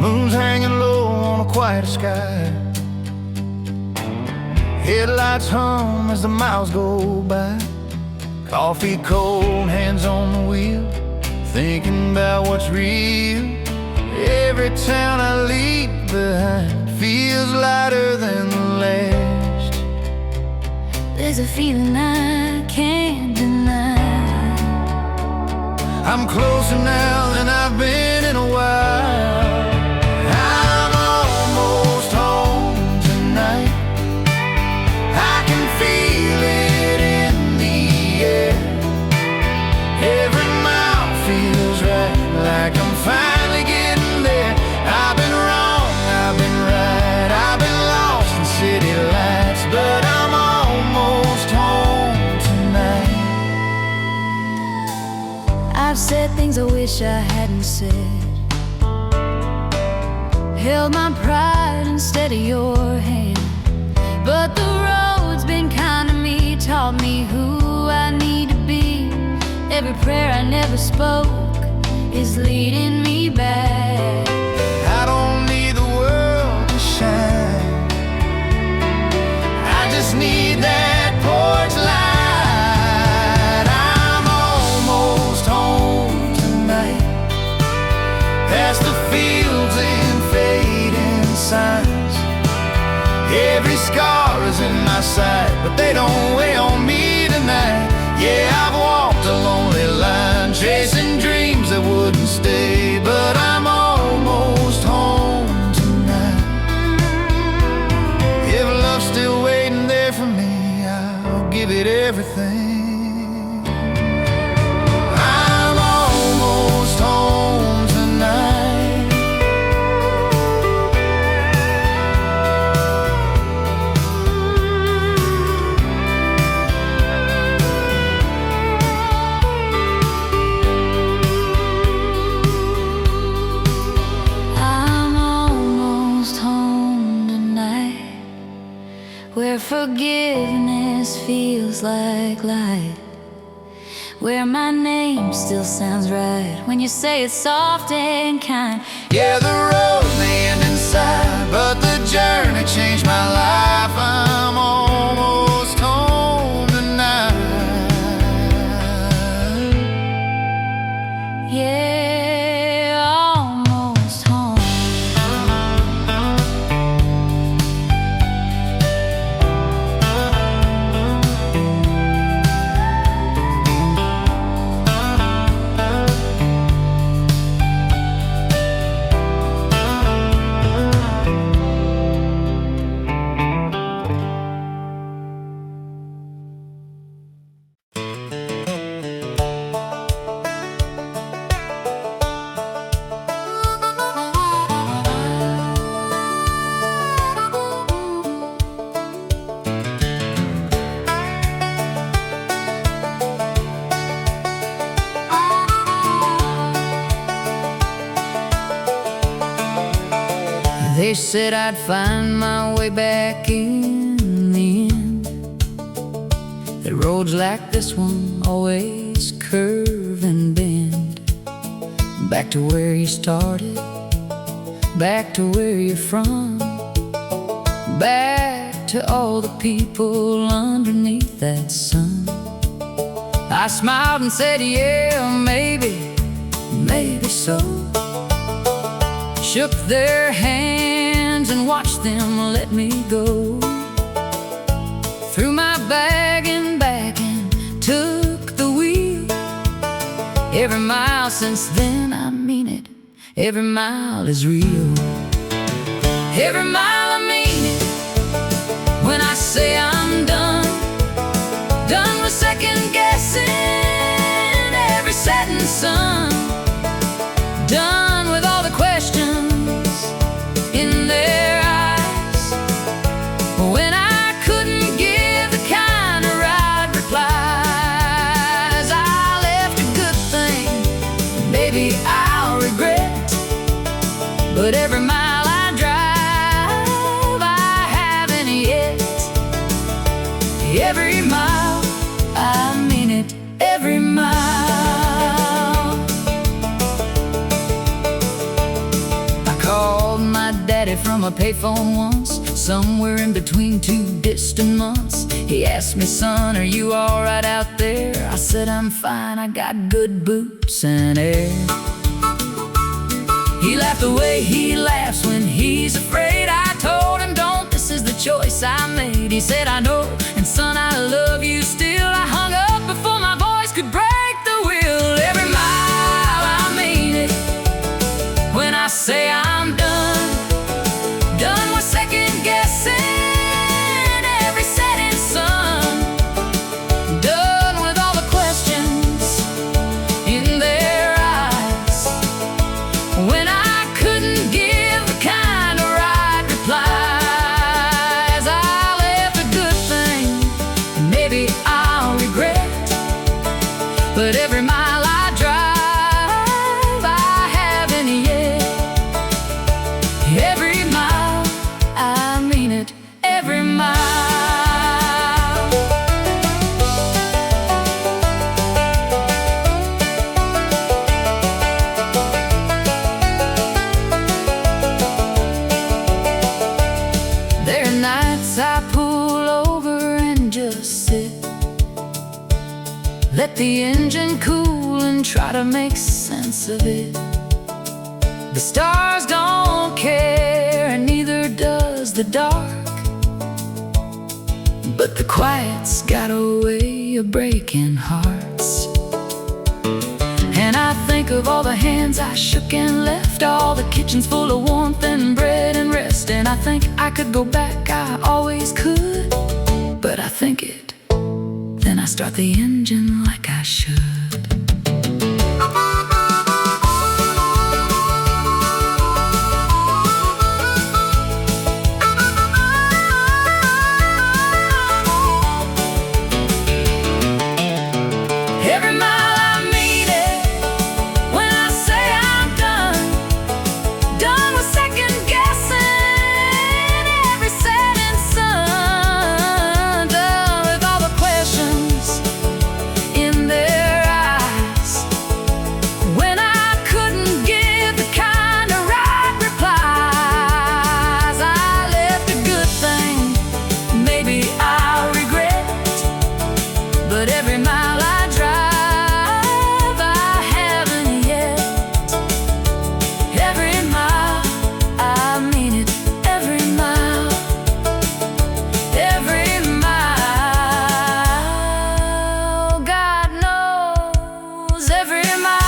Moon's hanging low on a quiet sky. Headlights hum as the miles go by. Coffee cold, hands on the wheel, thinking about what's real. Every town I leave behind feels lighter than the last. There's a feeling I can't deny. I'm closer now than I've been in a while. I'm almost home tonight. I can feel it in the air. Every mile feels right, like I'm finally getting there. I've been wrong, I've been right, I've been lost in city lights, but I'm almost home tonight. I've said things I wish I hadn't said, held my pride instead of your hand. But the road's been kind to me, taught me who I need to be. Every prayer I never spoke is leading me back. I don't need the world to shine, I just need that porch light. I'm almost home tonight, past the fields and fading signs. Every scar is in my sight, but they don't weigh on me tonight. Yeah, I've walked a lonely line, chasing dreams that wouldn't stay, but I'm almost home tonight. If love's still waiting there for me, I'll give it everything. I'm almost home tonight. Where forgiveness feels like light, where my name still sounds right when you say it's soft and kind. Yeah, the road may end inside, but the journey changed my life. I'm almost home tonight. Yeah, almost home. They said I'd find my way back in the end, that roads like this one always curve and bend. Back to where you started, back to where you're from, back to all the people underneath that sun. I smiled and said, yeah, maybe, maybe so. Shook their hands and watched them let me go. Threw my bag and back and took the wheel. Every mile since then, I mean it, every mile is real. Every mile I mean it, when I say I'm done. Done with second guessing every setting sun. Done with all the questions in their eyes, when I couldn't give the kind of right replies. I left a good thing, maybe I'll regret, but every mile I drive, I haven't yet. Every mile, I mean it, every mile. I call Friday from a payphone once, somewhere in between two distant months. He asked me, son, are you alright out there? I said, I'm fine, I got good boots and air. He laughed the way he laughs when he's afraid. I told him, don't, this is the choice I made. He said, I know, and son, I love you still. I hung up before my voice could break the wheel. Every mile, I mean it when I say I'm done with second guessing every setting sun. Done with all the questions in their eyes when I couldn't give the kind of right replies. I left a good thing, maybe I'll regret, but every mile I drive, I haven't yet. Every mile, I mean it, every mile. There are nights I pull over and just sit, let the engine cool and try to make sense of it. The stars don't care, and neither does the dark, but the quiet's got a way of breaking hearts. And I think of all the hands I shook and left, all the kitchens full of warmth and bread and rest. And I think I could go back, I always could, but I think it, then I start the engine like I should. Every mile, I mean it when I say I'm done with second guessing every setting sun. Done with all the questions in their eyes when I couldn't give the kind of right replies. I left a good thing, maybe I'll regret, but every mile I drive, I haven't yet. Every mile, I mean it, every mile. Every mile, God knows, every mile.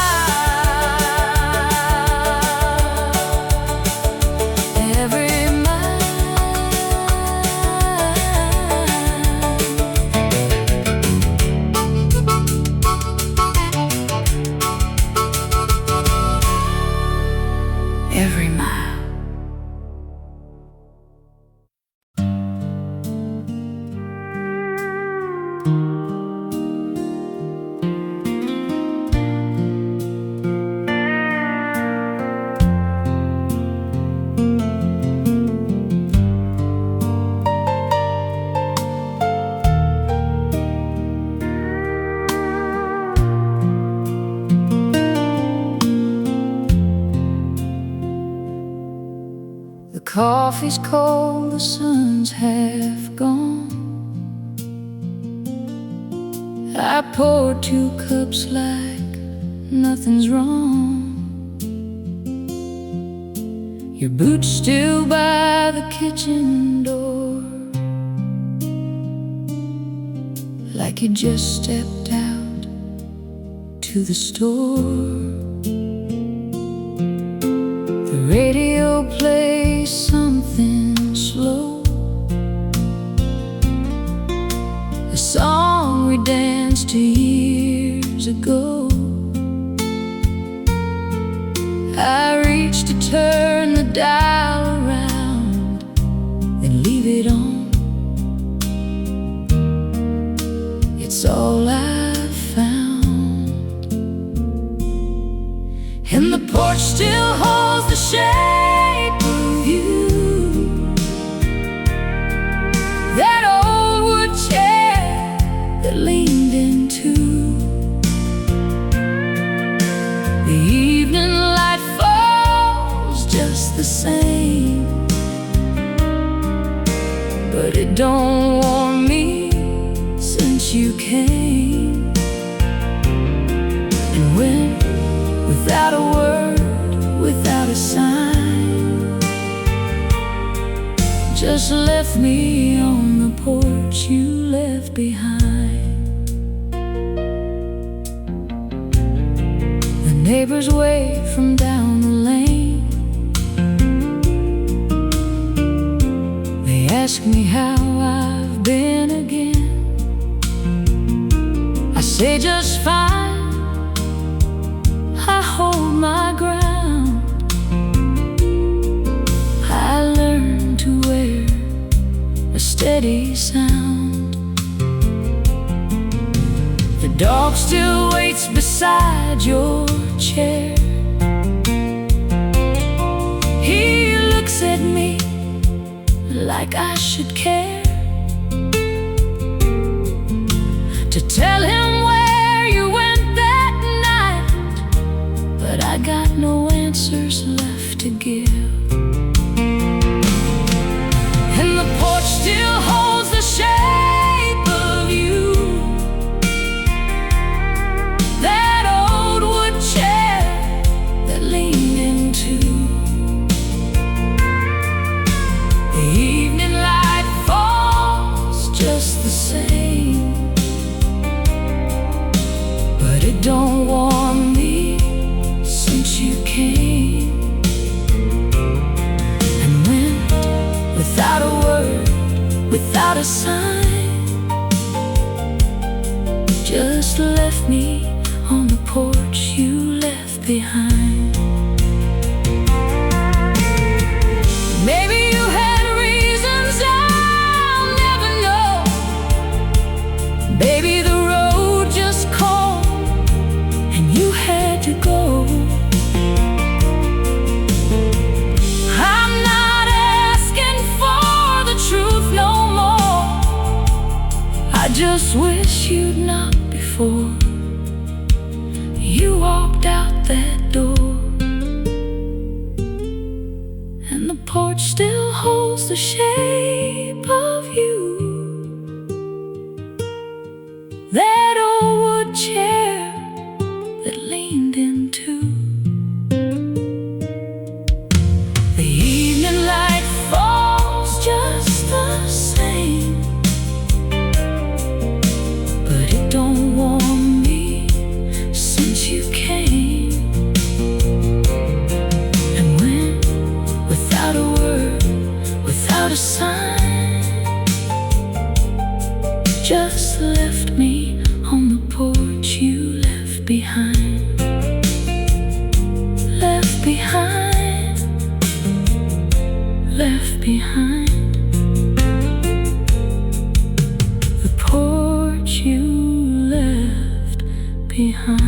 Every mile. Every mile. The coffee's cold, the sun's half gone. I poured 2 cups like nothing's wrong. Your boots still by the kitchen door, like you just stepped out to the store. The radio plays something slow, a song we danced to years ago. I reach to turn the dial around, then leave it on. It's all I've found, and the porch still holds the shape of you, that old wood chair that leaned into. The evening light falls just the same, but it don't warm me since you came. And when, without a word, without a sign, just left me on the porch you left behind. The neighbors wave from down the lane. They ask me how I've been again. I say just fine. I hold my ground. I learned to wear a steady sound. The dog still waits beside your chair. He looks at me like I should care to tell him where you went that night, but I got no answers left to give. And the porch still holds the shape of you, that old wood chair that leaned into. The evening light falls just the same, but it don't warm me since you came. And went without a word, without a sign, just left me on the porch you left behind. Maybe you had reasons I'll never know. Baby, the road just called and you had to go. I'm not asking for the truth no more. I just wish you'd knocked before you walked out that door. And the porch still holds the shape of you, that old wood chair that leaned into. The evening light falls just the same, but it don't warm me since you came. And when, without a word, without a sign, just left me on the porch you left behind. Left behind, left behind. The porch you left behind.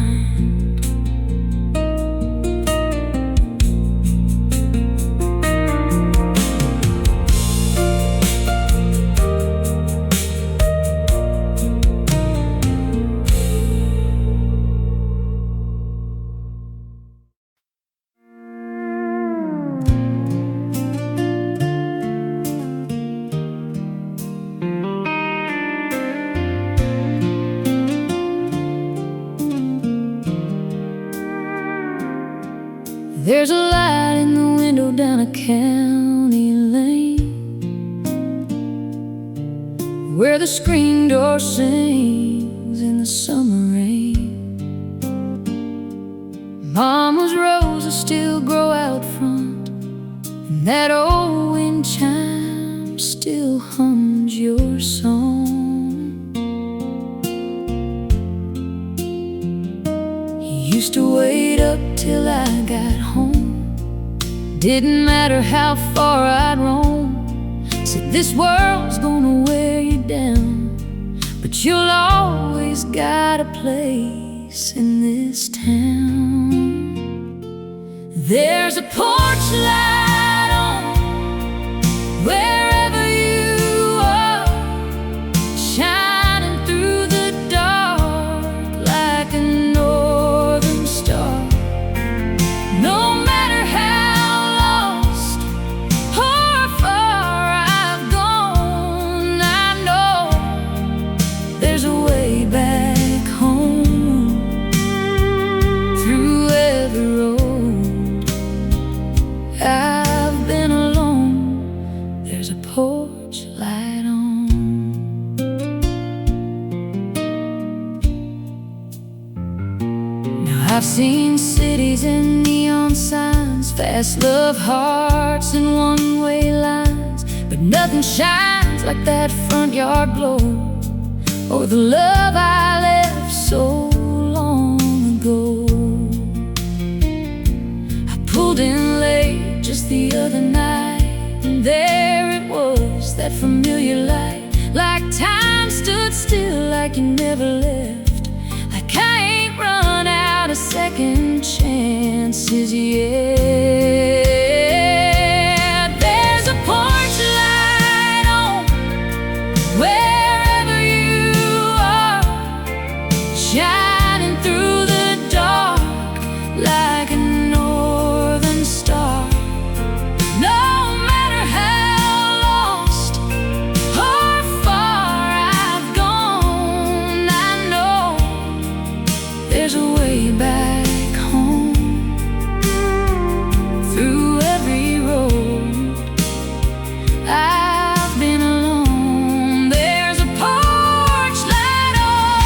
There's a light in the window down a county lane, where the screen door sings in the summer rain. Mama's roses still grow out front, and that old wind chime still hums your song. He used to wait up till I got home. Didn't matter how far I'd roam. Said this world's gonna wear you down, but you'll always got a place in this town. There's a porch light on wherever you are, shining through the dark like a northern star. No matter how lost or far I've gone, I've seen cities and neon signs, fast love hearts and one-way lines, but nothing shines like that front yard glow, or the love I left so long ago. I pulled in late just the other night, and there it was, that familiar light, like time stood still, like you never left, like I ain't run out of second chances yet. There's a porch light on wherever you are, shining through the dark like a northern star. No matter how lost or far I've gone, I know there's a way back home. Through every road I've been alone, there's a porch light on.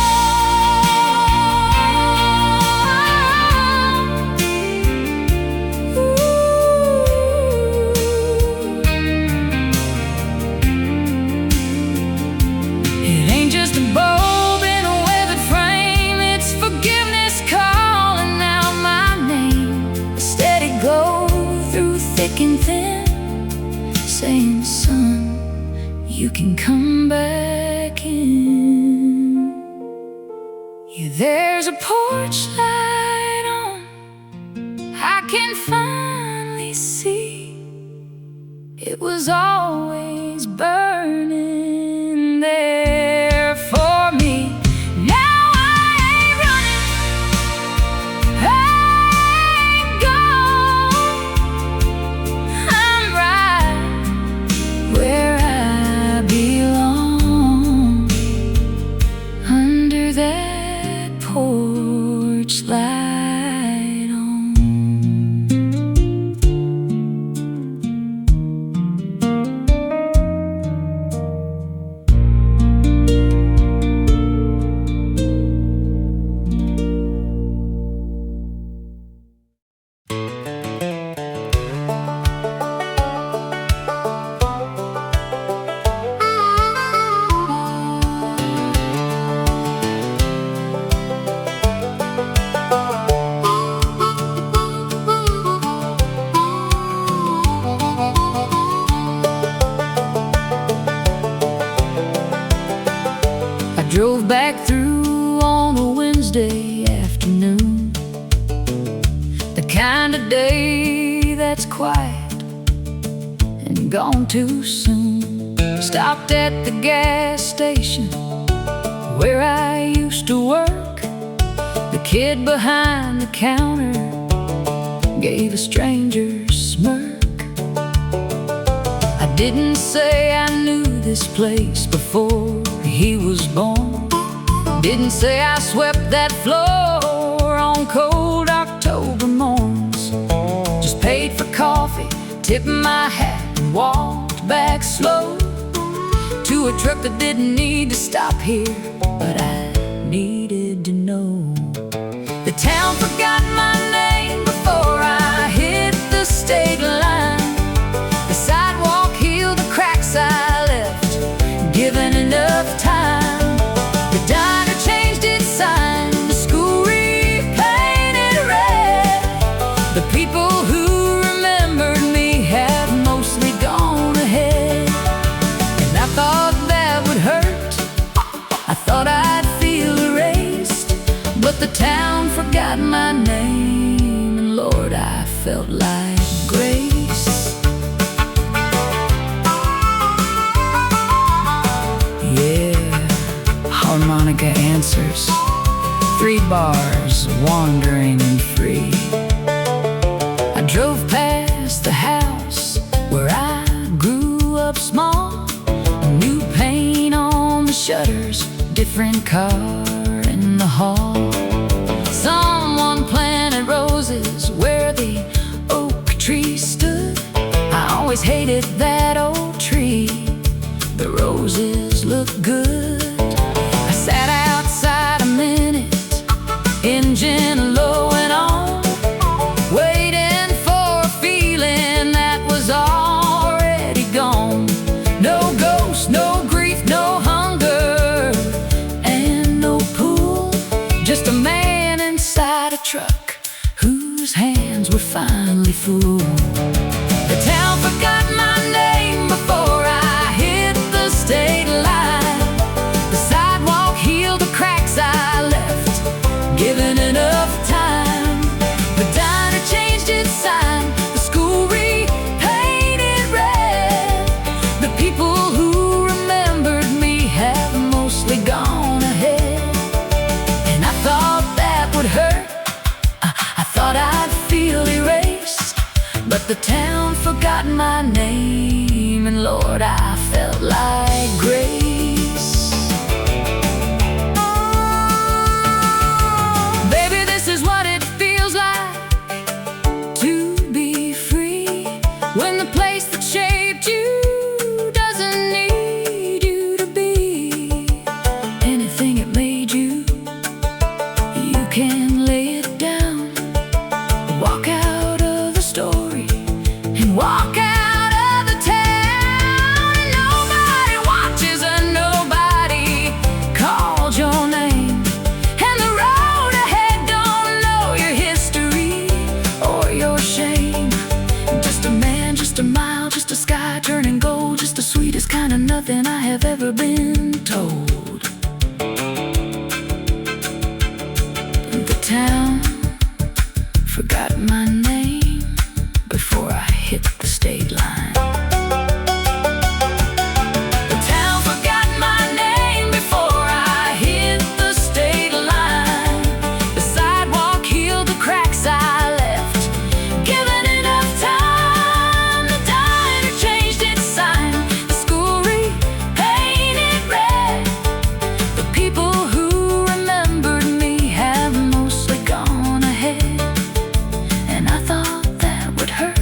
It ain't just a bulb in a weathered frame, it's forgiveness calling out my name. A steady glow through thick and thin, saying, son, you can come back in. Yeah, there's a porch light on, I can finally see it was always burning there for me. Now I ain't running, I ain't gone, I'm right where I belong, under that porch light on. I drove back through on a Wednesday afternoon, the kind of day that's quiet and gone too soon. Stopped at the gas station where I used to work. The kid behind the counter gave a stranger's smirk. I didn't say I knew this place before he was born. Didn't say I swept that floor on cold October morns. Just paid for coffee, tipped my hat, and walked back slow to a truck that didn't need to stop here, but I needed to know. The town forgot my name before I hit the state line. The sidewalk healed the cracks I left, given enough time. The diner changed its sign, the school repainted red. The people who remembered me have mostly gone ahead. And I thought that would hurt, I thought I'd feel erased, but the town forgot my name, and Lord, I felt like grace. Yeah, harmonica answers, 3 bars, wandering and free. I drove past the house where I grew up small. New paint on the shutters, different car in the hall. Someone planted roses where the oak tree stood. I always hated that old tree, the roses look good. I sat outside a minute, engine low whose hands were finally full. The town forgot my name before I hit the state line. The sidewalk healed the cracks I left, given enough time. The diner changed its sign, the school repainted red. The people who remembered me have mostly gone ahead. And I thought that would hurt, I thought I'd feel erased. But the town forgot my name, and Lord, I felt like grace. Baby, this is what it feels like to be free, when the place that shaped you doesn't need you to be anything it made you. You can lay it down, walk out of the story, and walk out of the town, and nobody watches and nobody called your name. And the road ahead don't know your history or your shame. Just a man, just a mile, just a sky turning gold, just the sweetest kind of nothing I have ever been told. The town forgot my name before I hit the state line. The town forgot my name before I hit the state line. The sidewalk healed the cracks I left, given enough time. The diner changed its sign, the school repainted red. The people who remembered me have mostly gone ahead. And I thought that would hurt,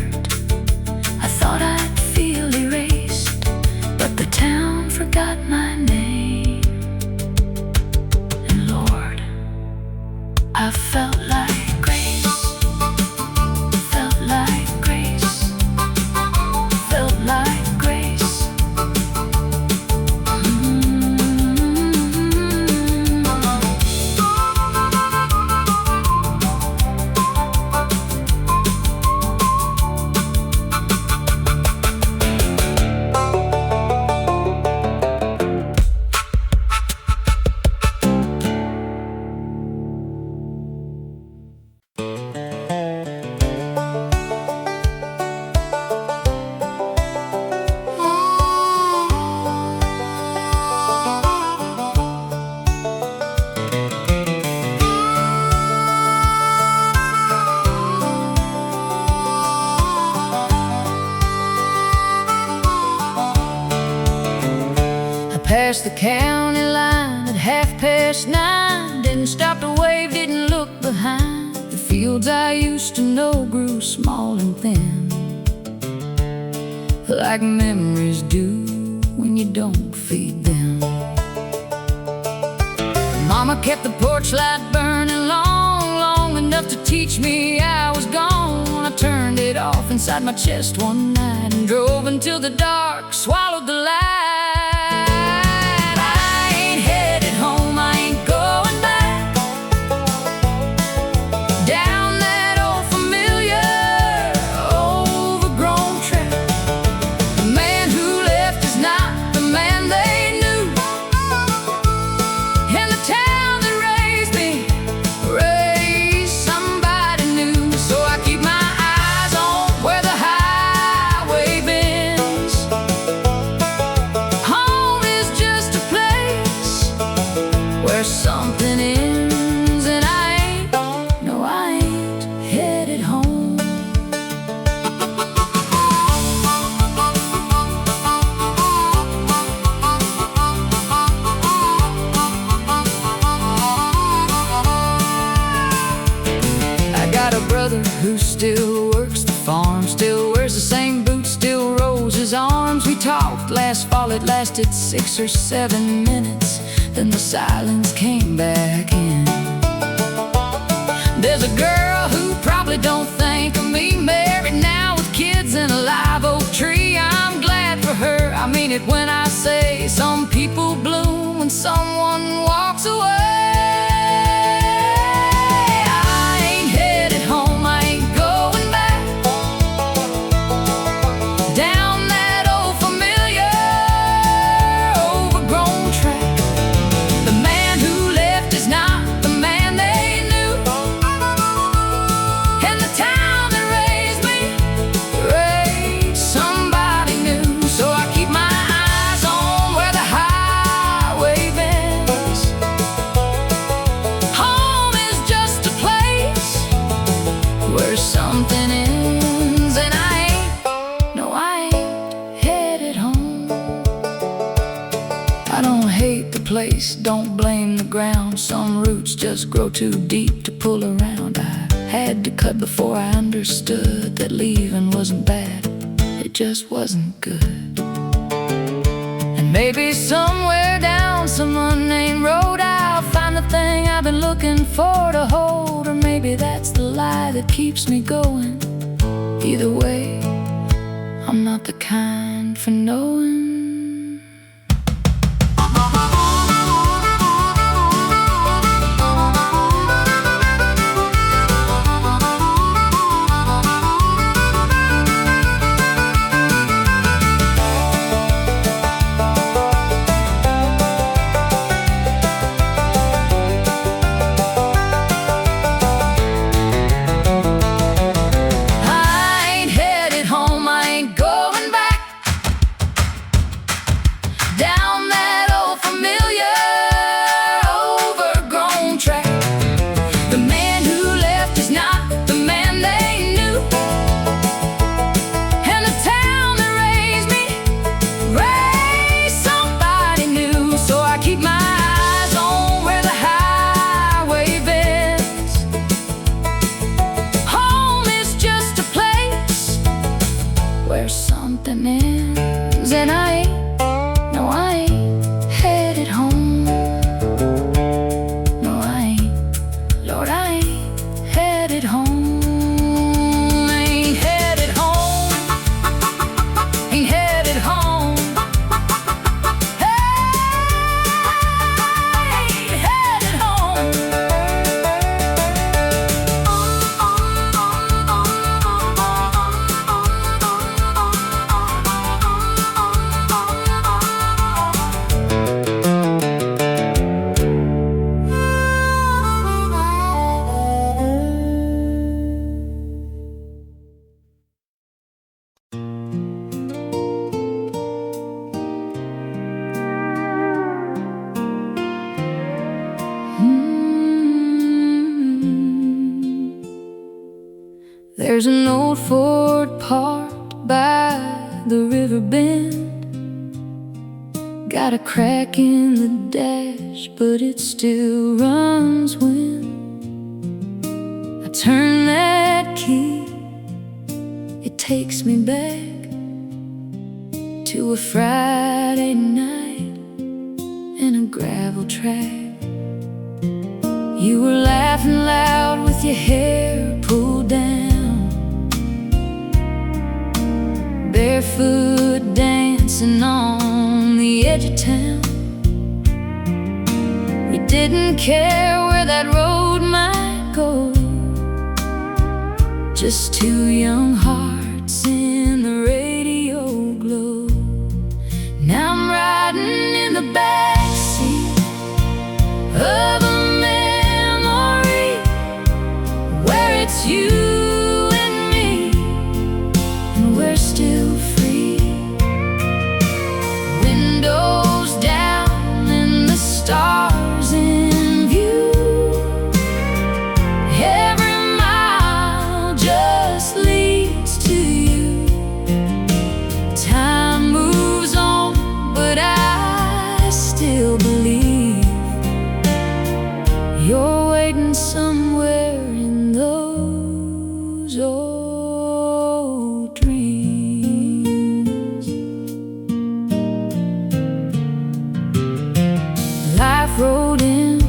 I thought I'd feel erased. But the town forgot my name, and Lord, I felt like grace. Felt like grace. Felt like grace. Past the county line at 9:30. Didn't stop to wave, didn't look behind. The fields I used to know grew small and thin, like memories do when you don't feed them. Mama kept the porch light burning long, long enough to teach me I was gone. I turned it off inside my chest one night and drove until the dark swallowed the light. Something ends and I ain't headed home. I got a brother who still works the farm, still wears the same boots, still rolls his arms. We talked last fall, it lasted 6 or 7 minutes. Then the silence came back in. There's a girl who probably don't think of me, married now with kids and a live oak tree. I'm glad for her, I mean it when I say some people bloom when someone walks away. I ain't headed home. place. Don't blame the ground, some roots just grow too deep to pull around. I had to cut before I understood that leaving wasn't bad, it just wasn't good. And maybe somewhere down some unnamed road I'll find the thing I've been looking for to hold. Or maybe that's the lie that keeps me going. Either way, I'm not the kind for knowing. Something ends, and I ain't headed home. No, I ain't, Lord, I ain't headed home. Ain't headed home, ain't headed home. Ain't headed home. There's an old Ford parked by the river bend. Got a crack in the dash, but it still runs when I turn that key. It takes me back to a Friday night in a gravel track. You were laughing loud with your hair pulled down, barefoot dancing on the edge of town. You didn't care where that road might go, just two young hearts in the radio glow. Now I'm riding in the backseat of a memory where it's you and me, and we're still free. Windows down and the stars in view. Every mile just leads to you. Time moves on, but I still believe you're waiting somewhere in those old dreams. Life rolled in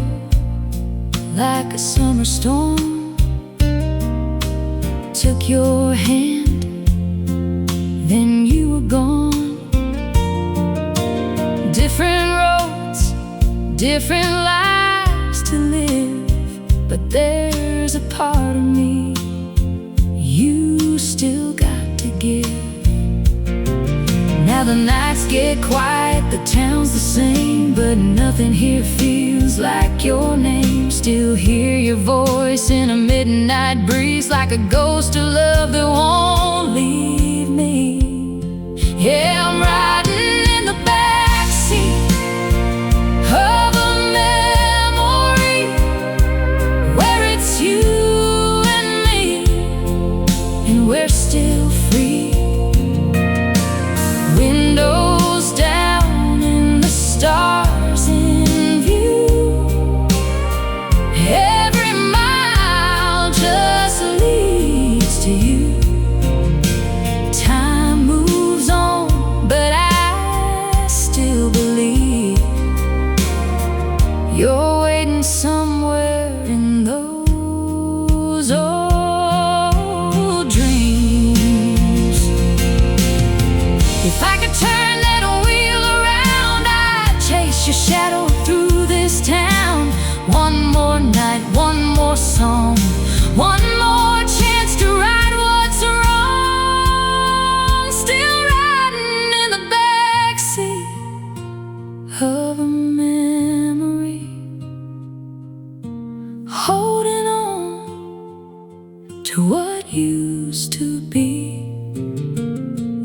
like a summer storm, took your hand, then you were gone. Different roads, different lives to live, but there's a part of me you still got to give. Now the nights get quiet, the town's the same, but nothing here feels like your name. Still hear your voice in a midnight breeze, like a ghost of love that won't leave me. Yeah, I'm riding in the backseat of a memory where it's you and me, and we're still free. Windows down and the stars in view. your shadow through this town. One more night, one more song, one more chance to right what's wrong. Still riding in the backseat of a memory, holding on to what used to be.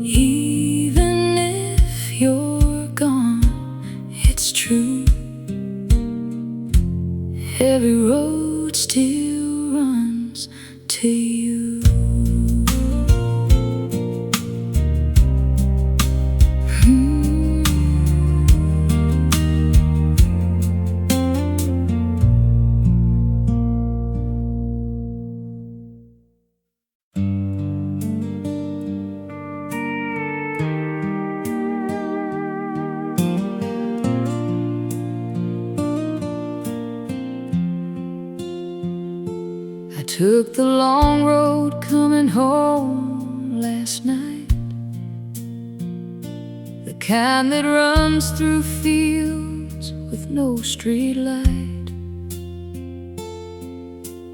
Even if you're gone, it's true, every road still runs to you. I took the long road coming home last night, the kind that runs through fields with no street light,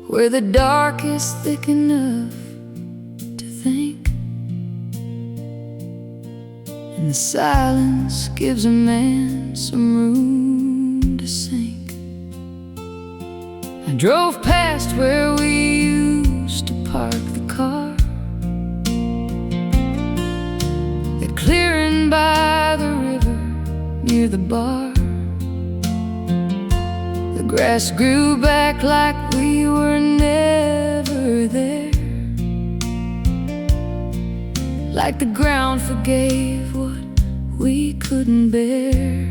where the dark is thick enough to think, and the silence gives a man some room to sink. I drove past where we used to park the car, that clearing by the river near the bar. The grass grew back like we were never there, like the ground forgave what we couldn't bear.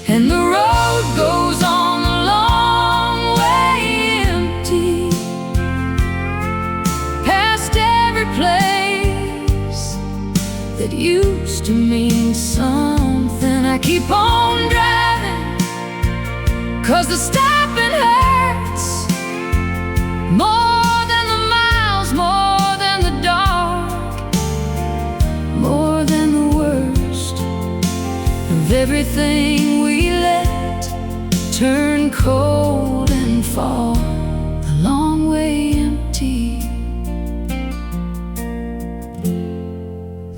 And the road goes on a long way empty, past every place that used to mean something. I keep on driving, 'cause the stopping hurts more than the miles, more than the dark, more than the worst of everything we let turn cold and fall the long way empty.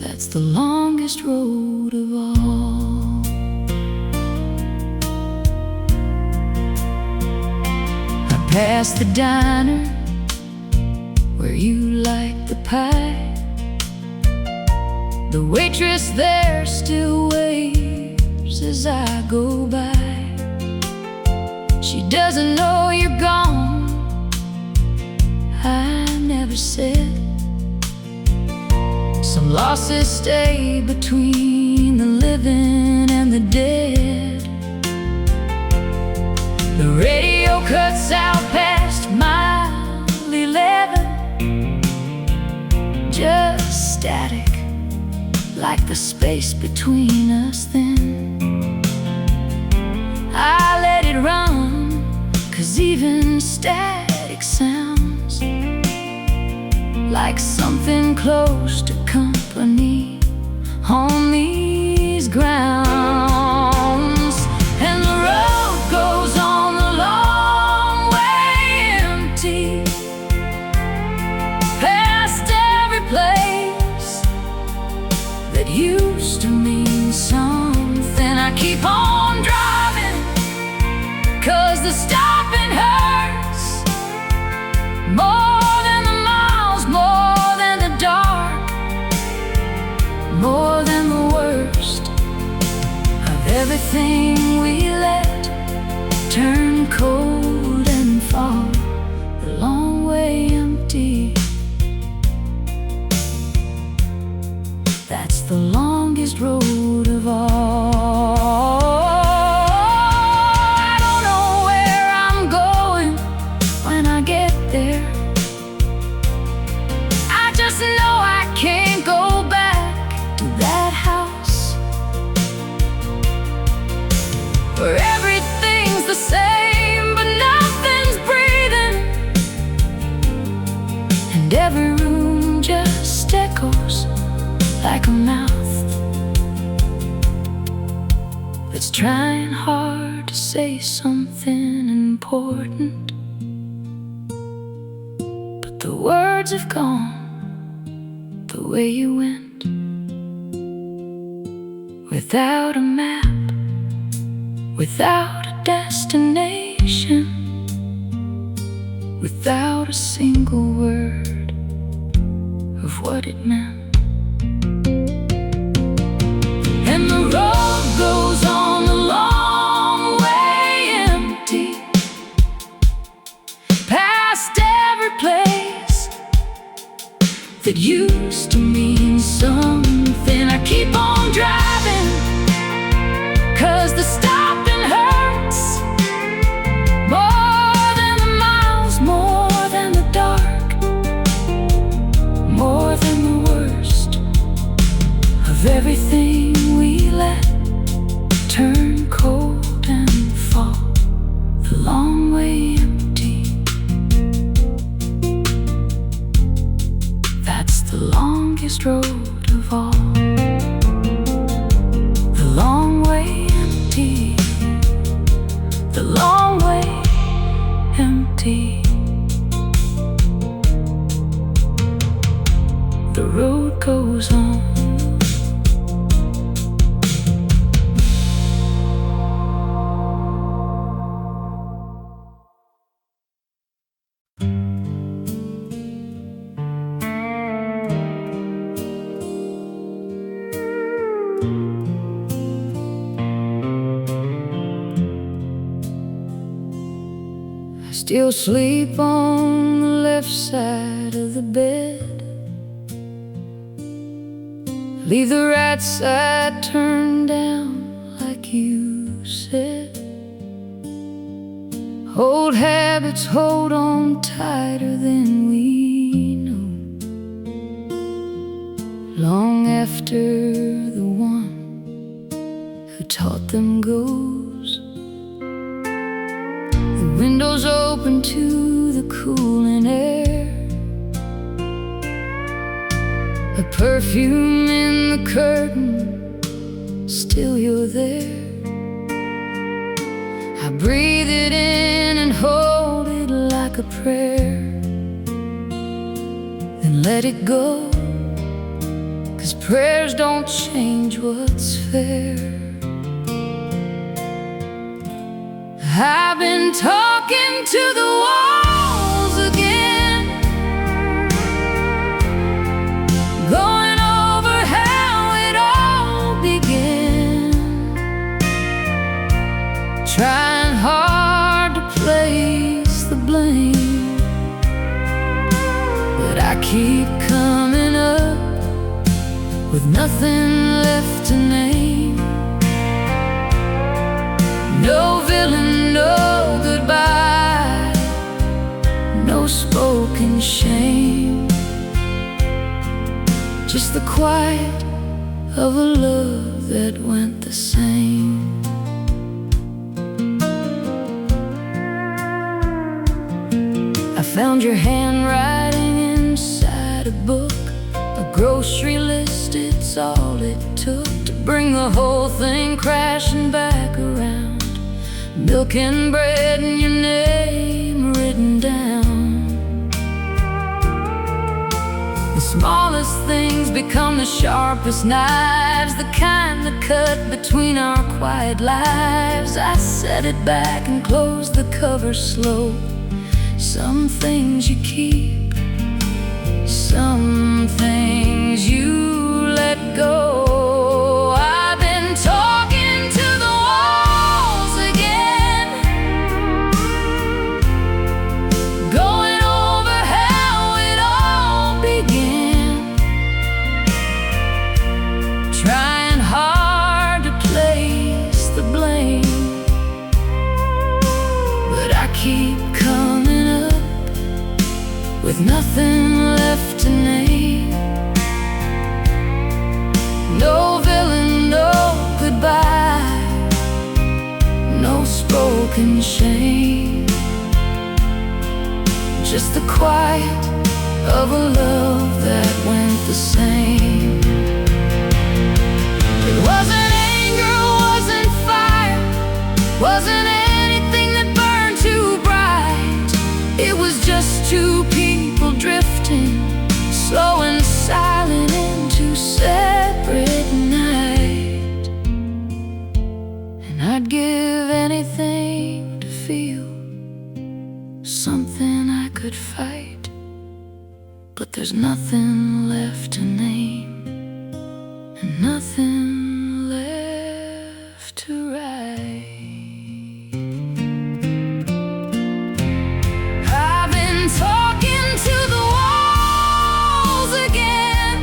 That's the longest road of all. I passed the diner where you like the pie. The waitress there still waves as I go by. She doesn't know you're gone, I never said. Some losses stay between the living and the dead. The radio cuts out past mile 11, just static, like the space between us then. I let it run, 'cause even static sounds like something close to company on these grounds. And the road goes on a long way empty, past every place that used to mean something. I keep on driving, 'cause the stopping hurts more than the miles, more than the dark, more than the worst of everything we let turn cold and fall the long way empty. That's the longest road of all. I don't know where I'm going when I get there. I just know I can't go back to that house where everything's the same but nothing's breathing, and every room just echoes like a mouth trying hard to say something important, but the words have gone the way you went. Without a map, without a destination, without a single word of what it meant. And the road goes on a long way empty, past every place that used to mean something. I keep on driving, 'cause the stopping hurts more than the miles, more than the dark, more than the worst of everything we let turn cold and fall. The long way empty, that's the longest road of all. The long way empty, the long way empty. The road goes on. Still sleep on the left side of the bed, leave the right side turned down like you said. Old habits hold on tighter than we know, long after the one who taught them goes. Windows open to the cooling air, a perfume in the curtain, still you're there. I breathe it in and hold it like a prayer, then let it go, 'cause prayers don't change what's fair. I've been talking to the walls again, going over how it all began, trying hard to place the blame, but I keep coming up with nothing left to name. No villain, no goodbye, no spoken shame, just the quiet of a love that went the same. I found your handwriting inside a book, a grocery list, it's all it took to bring the whole thing crashing back around. Milk and bread and your name written down. The smallest things become the sharpest knives, the kind that cut between our quiet lives. I set it back and close the cover slow. Some things you keep, some things you let go. I've been talking to the walls again, going over how it all began, trying hard to place the blame, but I keep coming up with nothing left to name. No villain, no goodbye, no spoken shame, just the quiet of a love that went the same. It wasn't anger, wasn't fire, wasn't anything that burned too bright. It was just two people drifting, slow and silent into separate night. And I'd give anything to feel something I could fight, but there's nothing left to name and nothing left to write. I've been talking to the walls again,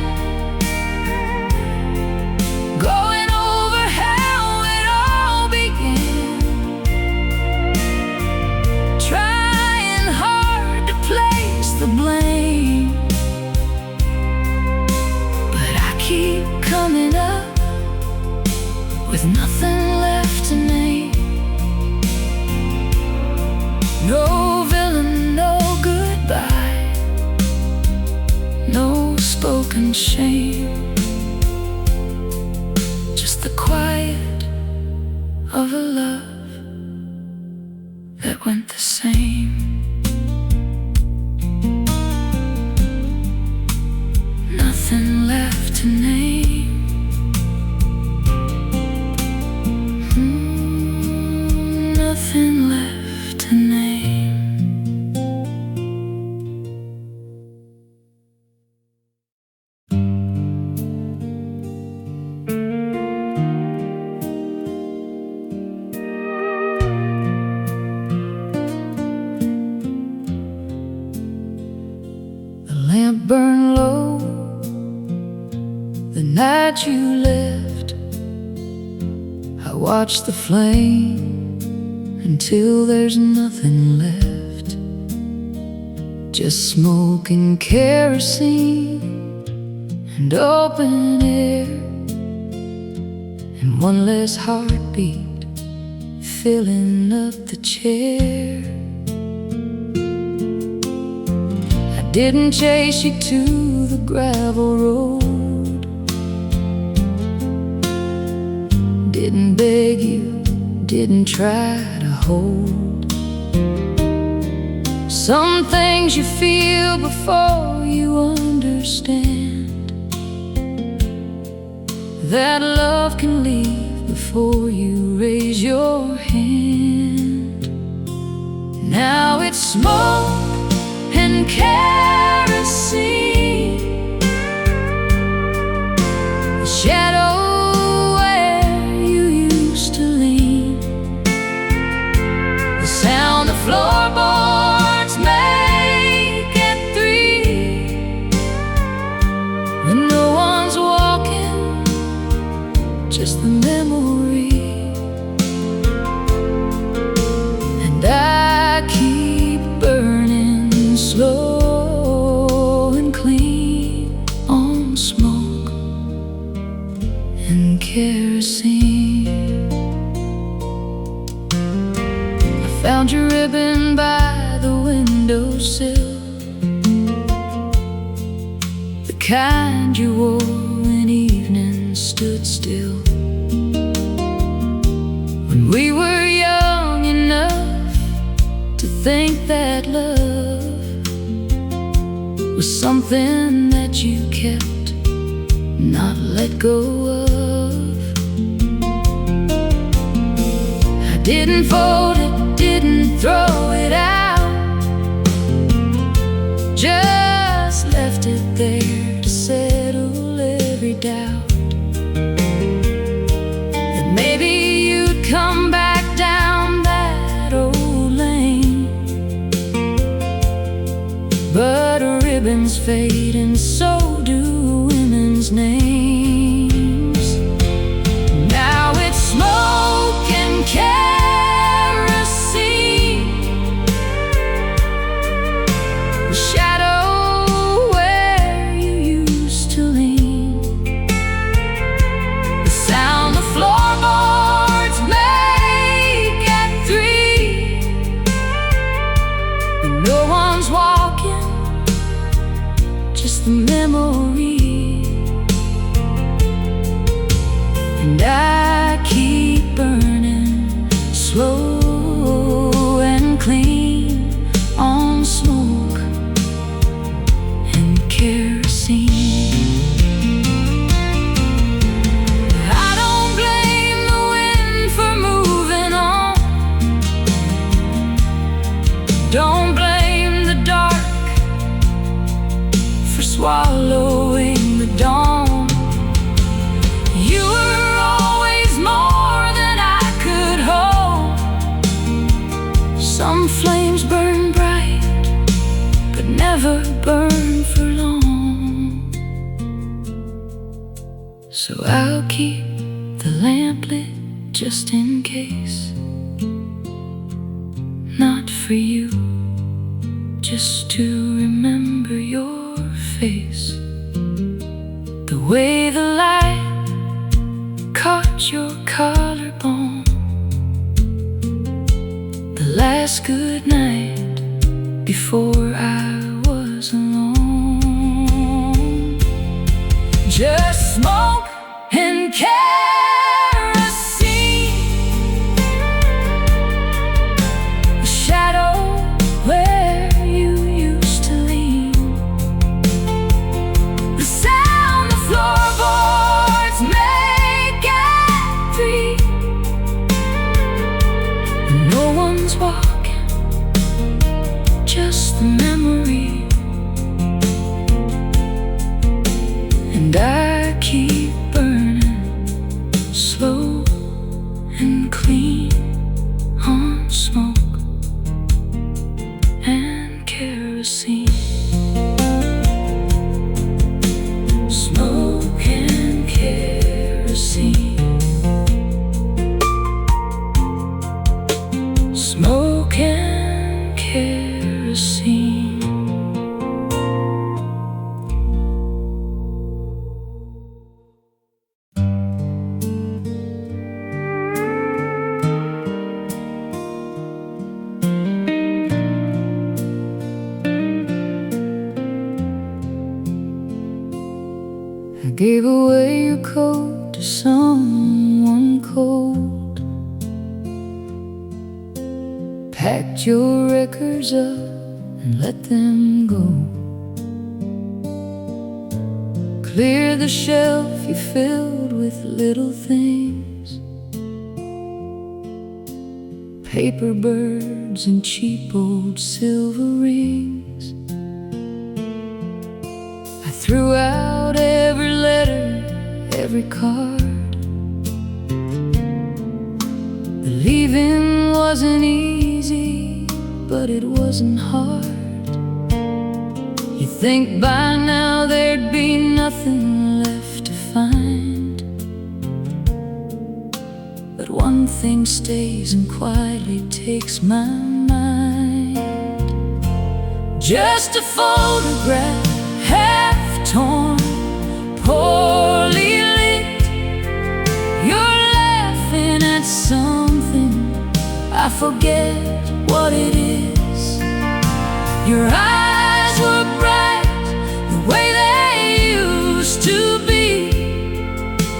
going over how it all began, trying hard to place the blame, but I keep coming up with nothing left to name. No villain, no goodbye, no spoken shame, just the quiet of a love that went the same. Nothing left to name. Nothing left to name. The lamp burned low the night you left. I watched the flame until there's nothing left, just smoke and kerosene and open air, and one less heartbeat filling up the chair. I didn't chase you to the gravel road, didn't beg you, didn't try to hold. Some things you feel before you understand that love can leave before you raise your hand. Now it's smoke and kerosene, the shadow sound the floorboards make at 3, when no one's walking, just the memory. And I keep burning slow and clean on smoke and kerosene. Found your ribbon by the windowsill, the kind you wore when evenings stood still, when we were young enough to think that love was something that you kept, not let go of. I didn't fold it, didn't throw it out, just left it there to settle every doubt, that maybe you'd come back down that old lane. But ribbons fade and so do women's names. Now it's smoke and shadow where you used to lean, the sound the floorboards make at 3, when no one's walking, just the memory. And I keep burning slow swallowing the dawn. You were always more than I could hold. Some flames burn bright, but never burn for long. So I'll keep the lamp lit just in case. Not for you, just to remember your face. The way the light caught your collarbone, the last good night before I was alone. Just smoke and kerosene, a shadow where you used to lean, the sound the floorboards make at 3. No one's walking, just the memory. And I keep burning slow and clean on smoke and kerosene. Smoke and kerosene. Smoke and kerosene. I gave away your coat to someone cold, packed your records up and let them go, cleared the shelf you filled with little things, paper birds and cheap old silver rings. I threw out every letter, every card. Believing wasn't easy, but it wasn't hard. You think by now there'd be nothing left to find, but one thing stays and quietly takes my mind. Just a photograph, half torn, poorly lit. You're laughing at something, I forget what it is. Your eyes were bright the way they used to be,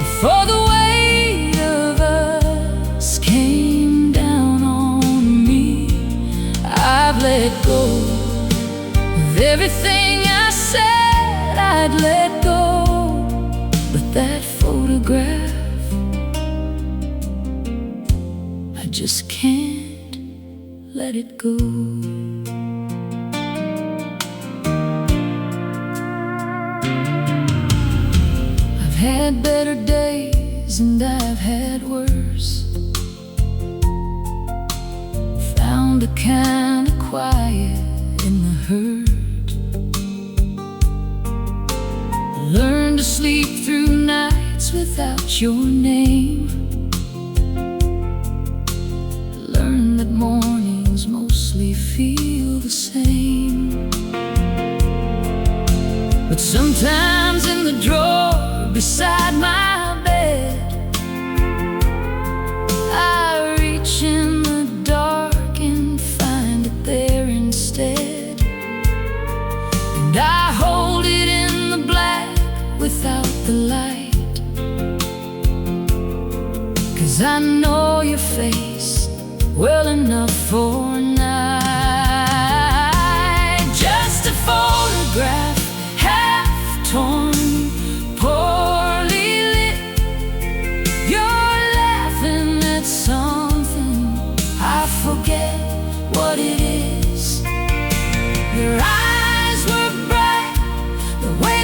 before the weight of us came down on me. I've let go of everything I said I'd let go, but that photograph, I just can't let it go. I've had better days and I've had worse, found a kind of quiet in the hurt, learned to sleep through nights without your name, learned that mornings mostly feel the same. But sometimes in the drawer beside my bed, I reach in the dark and find it there instead, and I hold it in the black without the light, 'cause I know your face well enough for a night. Just a photograph, half torn, poorly lit. You're laughing at something, I forget what it is. Your eyes were bright the way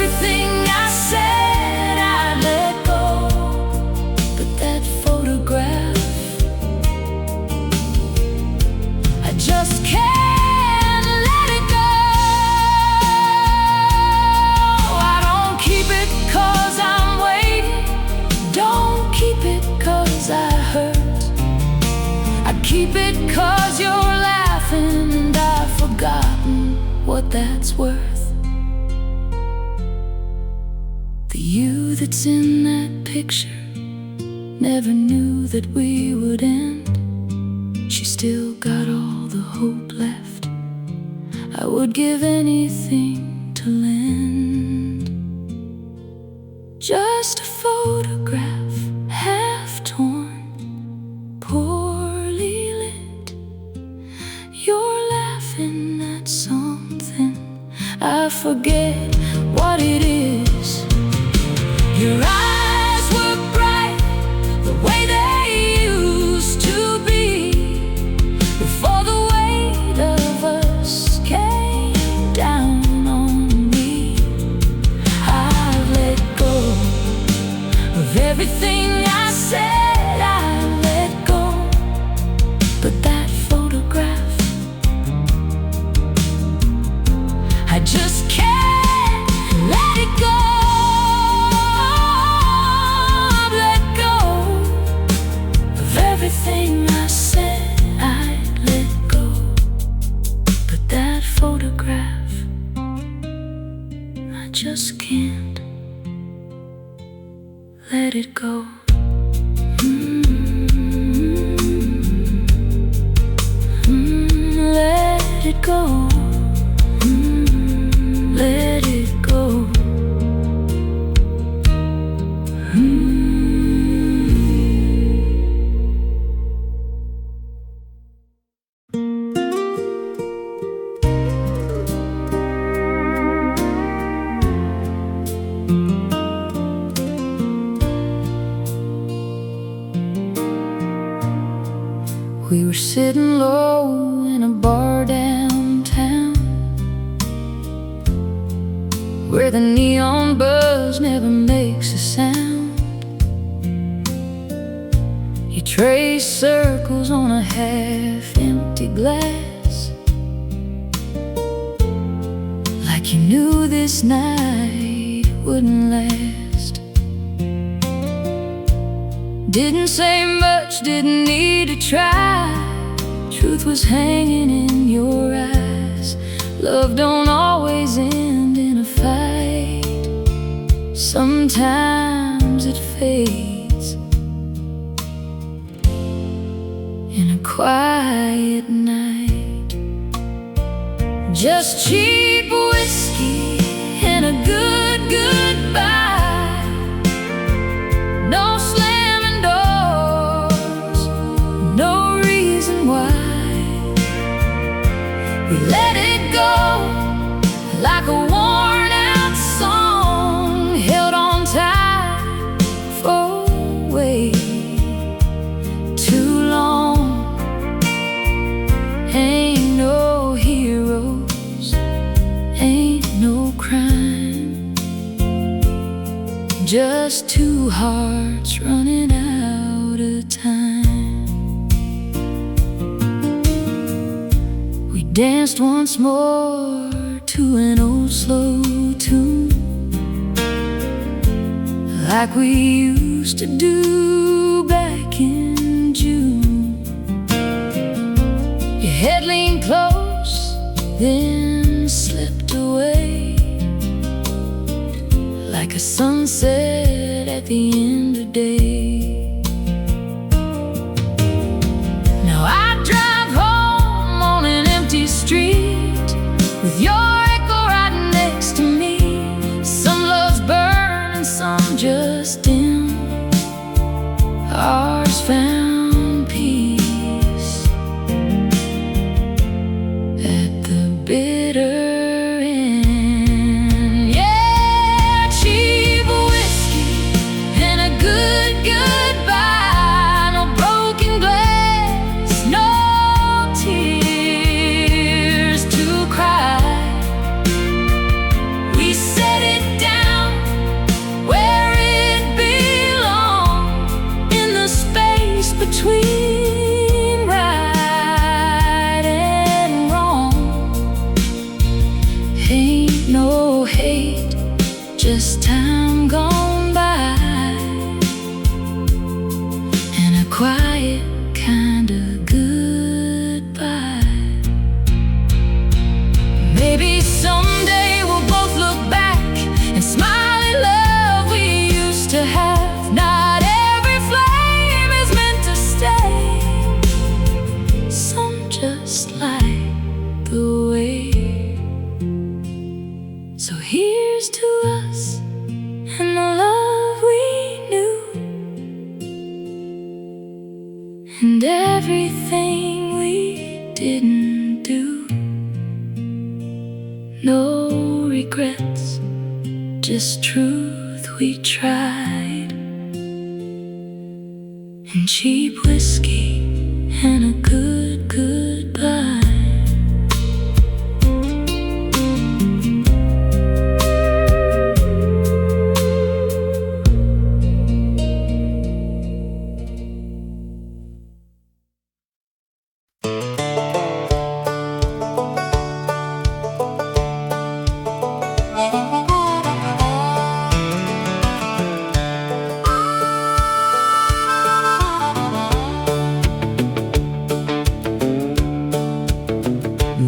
everything I said I'd let go, but that photograph, I just can't let it go. I don't keep it 'cause I'm waiting, don't keep it 'cause I hurt. I keep it 'cause you're laughing and I've forgotten what that's worth. The you that's in that picture never knew that we would end. She still got all the hope left. I would give anything to lend. Just a photograph, half torn, poorly lit. You're laughing at something, I forget what it is. Your eyes were bright the way they used to be, before the weight of us came down on me. I've let go of everything I said I'd let go, but that photograph, I just can't let it go. I've let go of everything I said I'd let go, but that photograph, I just can't let it go. Let it go. Let it go. We were sitting low in a bar downtown, where the neon buzz never makes a sound. You trace circles on a half-empty glass, like you knew this night wouldn't last. Didn't say much, didn't need to try. Truth was hanging in your eyes. Love don't always end in a fight. Sometimes it fades in a quiet night. Just cheap whiskey and a good goodbye. No slamming doors, no reason why. We let it go like a worn-out song, held on tight for way too long. Ain't no heroes, ain't no crime, just two hearts running out of time. We danced once more to an old slow tune, like we used to do back in June. Your head leaned close, then slipped away, like a sunset at the end of day. Now I drive home on an empty street, with your echo right next to me. Some loves burn and some just dim. Ours found peace at the bitter end. Yeah, cheap whiskey and a good just time gone by, and a quiet kind of goodbye. Maybe someday we'll both look back and smile at love we used to have. Not every flame is meant to stay, some just light the way. So here's to us and the love we knew, and everything we didn't do. No regrets, just truth we tried, and cheap whiskey and a good goodbye.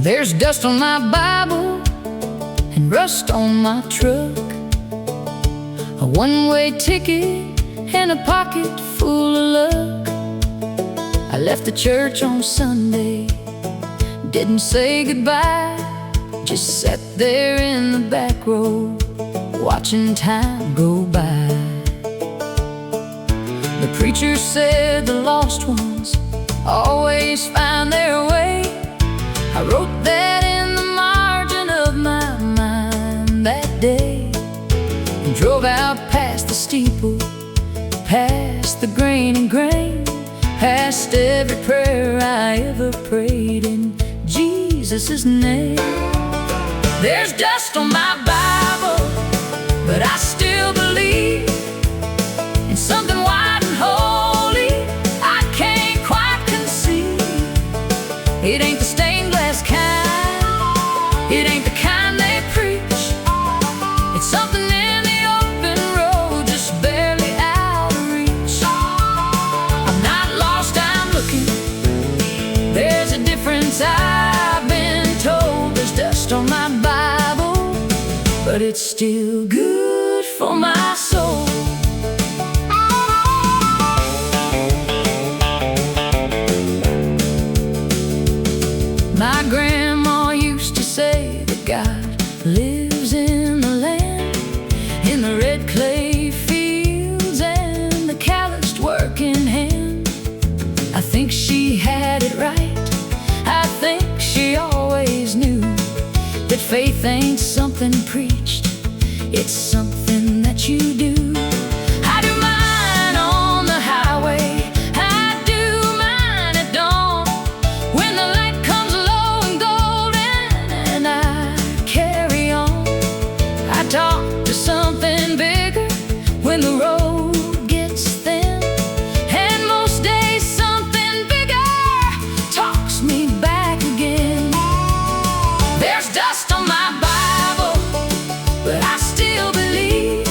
There's dust on my Bible and rust on my truck, a one-way ticket and a pocket full of luck. I left the church on Sunday, didn't say goodbye, just sat there in the back row, watching time go by. The preacher said the lost ones always find their way. I wrote that in the margin of my mind that day, and drove out past the steeple, past the grain and grain, past every prayer I ever prayed in Jesus' name. There's dust on my Bible, but I still believe in something wide and holy I can't quite conceive. It ain't the stained glass kind, it ain't the kind they preach. It's something in the open road, just barely out of reach. I'm not lost, I'm looking. There's a difference, I've been told. There's dust on my Bible, but it's still good for my soul. My grandma used to say that God lives in the land, in the red clay fields and the calloused working hand. I think she had it right, I think she always knew that faith ain't something preached, it's something that you do. I do mine on the highway, I do mine at dawn, when the light comes low and golden and I carry on. I talk to something bigger when the road gets thin, and most days something bigger talks me back again. There's dust on my Bible, but I still believe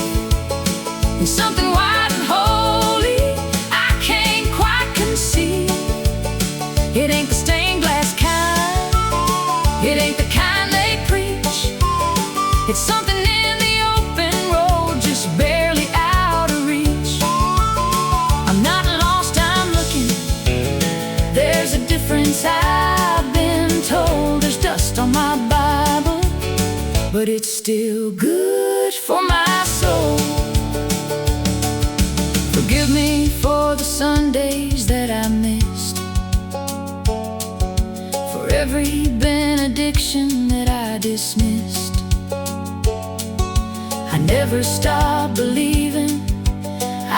in something wide and holy I can't quite conceive. It ain't the stained glass kind, it ain't the kind they preach. It's something in the open road, just barely out of reach. I'm not lost, I'm looking. There's a difference, I've been told. There's dust on my Bible, but it's still good for my soul. Forgive me for the Sundays that I missed, for every benediction that I dismissed. I never stopped believing,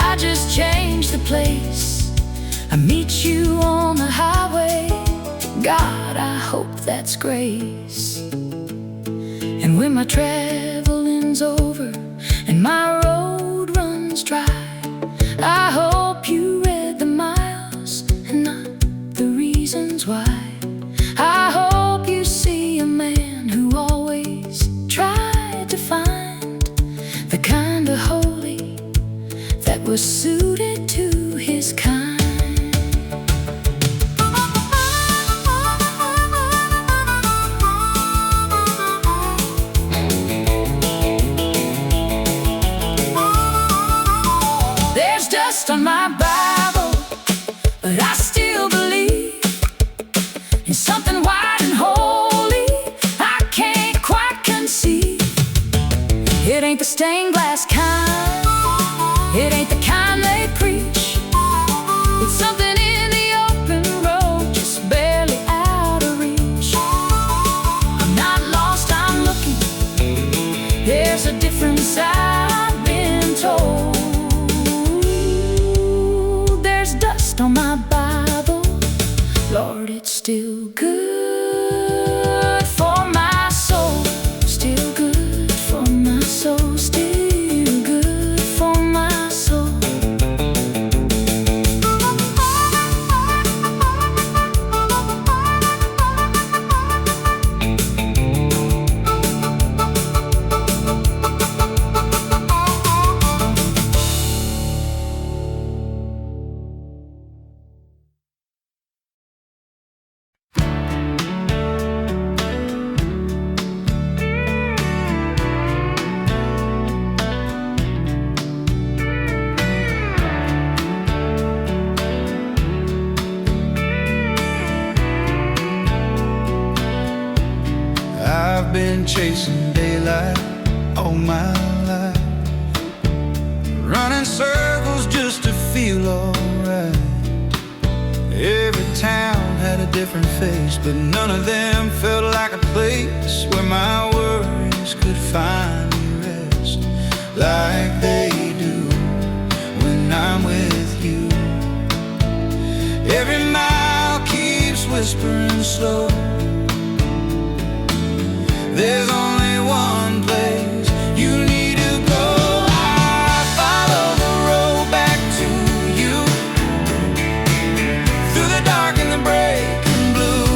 I just changed the place. I meet you on the highway, God, I hope that's grace. And when my traveling's over and my road runs dry, I hope you read the miles and not the reasons why. I hope you see a man who always tried to find the was suited to his kind. There's dust on my Bible, but I still believe in something white and holy I can't quite conceive. It ain't the stained glass kind, it ain't the kind they preach. It's something in the open road, just barely out of reach. I'm not lost, I'm looking. There's a different side I've been told. There's dust on my Bible, Lord, it's still good for my soul. Still good for my soul. Still good for my soul. I've been chasing daylight all my life, running circles just to feel alright. Every town had a different face, but none of them felt like a place where my worries could find me rest like they do when I'm with you. Every mile keeps whispering slow. There's only one place you need to go. I follow the road back to you, through the dark and the breaking blue.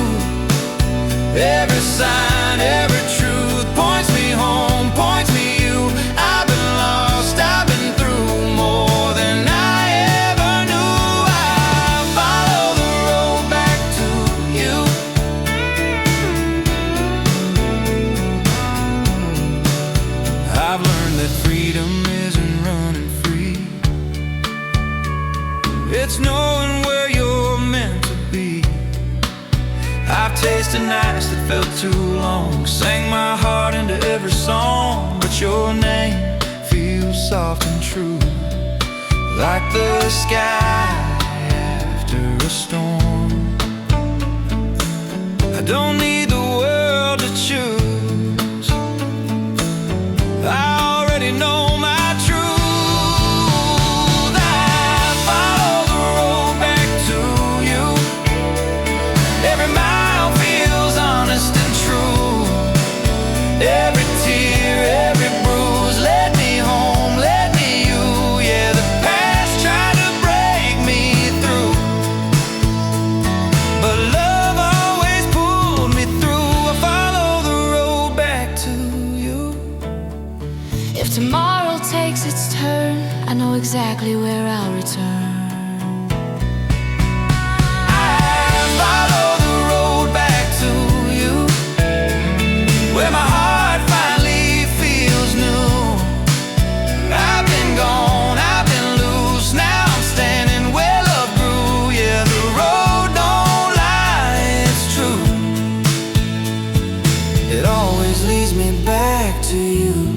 Every sign, every truth points me home, points me you. I've been lost, I've been through more than I ever knew. I follow the road back to you. I've learned that freedom isn't running free, it's knowing where you're meant to be. I've tasted nights that felt too long, sang my heart into every song, but your name feels soft and true, like the sky after a storm. I don't need the world to choose, I already know my truth. I follow the road back to you. Every mile feels honest and true. Every tear, every bruise led me home, led me you. Yeah, the past tried to break me through, but love always pulled me through. I follow the road back to you. If tomorrow takes its turn, I know exactly where I'll return. I follow the road back to you, where my heart finally feels new. I've been gone, I've been loose, now I'm standing where love grew. Yeah, the road don't lie, it's true. It always leads me back to you.